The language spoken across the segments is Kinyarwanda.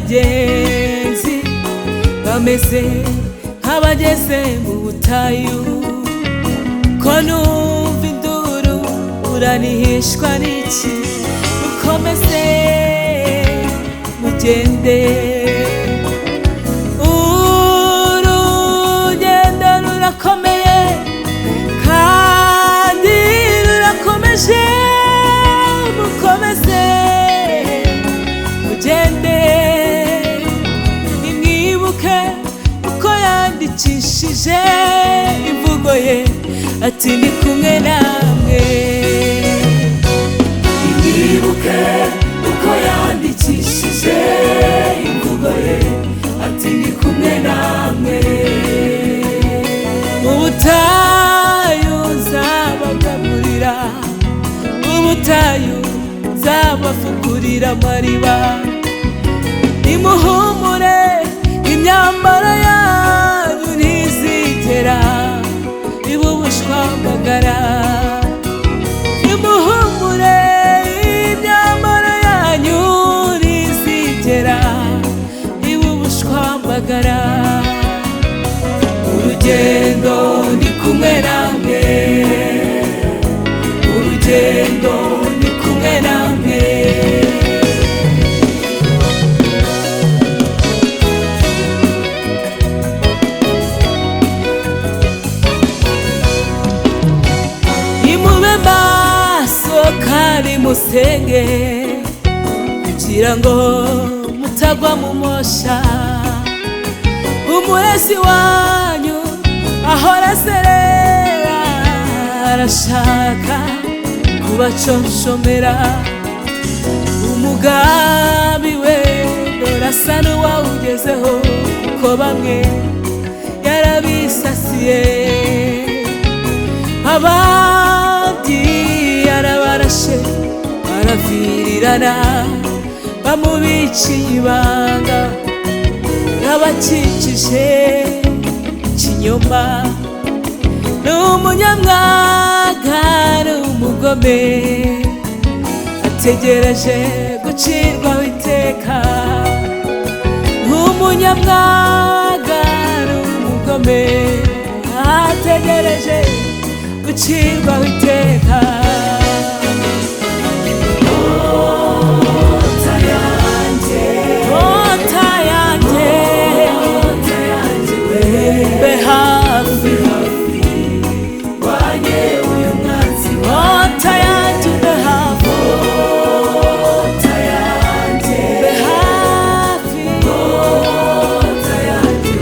abagenzi bameze nk'abageze mu butayu, ko numva induru uranihishwa n'iki? Mukomeze mugende, urugendo rurakomeye kandi rurakomeje. Mukomeze mugende, nimwibuke uko yandikishije imvugo ye ati ndi kumwe namwe. Nimwibuke uko yandikishije imvugo ye ati ndi kumwe namwe. Mu butayu nzabagaburira, mu butayu nzabafungurira amariba. Nimuhumure, imyambaro yanyu ntizigera iba ubushwambagara. Nimuhumure, imyambaro yanyu ntizigera iba ubushwambagara. Urugendo ndi kumwe namwe, urugendo ndi kumwe namwe. Nimube maso kandi musenge kugira ngo mutagwa mu mosha. Umurezi wanyu ahora aserera, arashaka kubaconshomera. Umugambi we dorasa n'uwawugezeho, kuko bamwe yarabisasiye, abandi yarabarashe baravirirana, bamubiciye ibanga. Yabakikije ikinyoma, n'umunyamwaga n'umugome, ategereje gucirwaho iteka. N'umunyamwaga n'umugome, ategereje gucirwaho iteka. Mbe hafi wanye uyu mwanzi, ota yanjye mbe hafi, ota yanjye mbe hafi, ota yanjye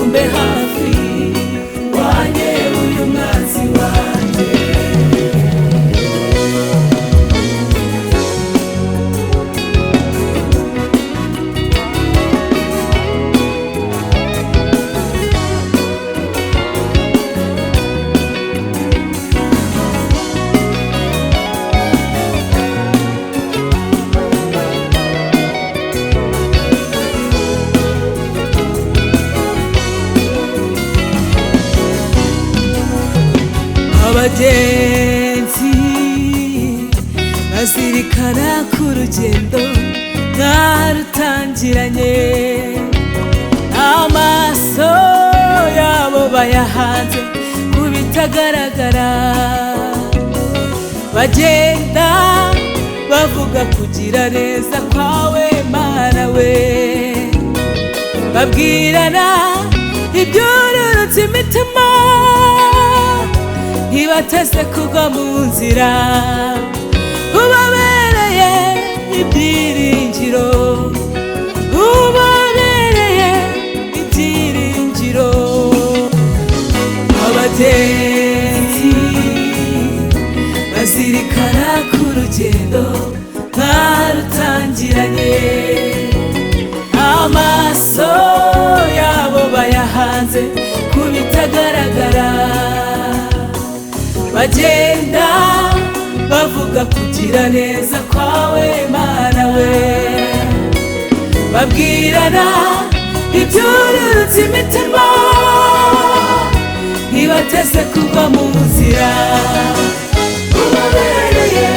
mbe hafi wanye uyu mwanzi wanjye. Abagenzi bazirikana ku rugendo mwarutangiranye, amaso yabo bayahanze ku bitagaragara. Bagenda bavuga kugira neza kwawe Mana we, babwirana ibyururutse imitima, ntibateze kugwa mu nzira. Ubabereye ibyiringiro, ubabereye ibyiringiro. Abagenzi bazirikana ku rugendo mwarutangiranye, amaso bavuga kugira neza kwawe Mana we, babwirana ibyururutse imitima, ntibateze kugwa mu nzira. Ubabereye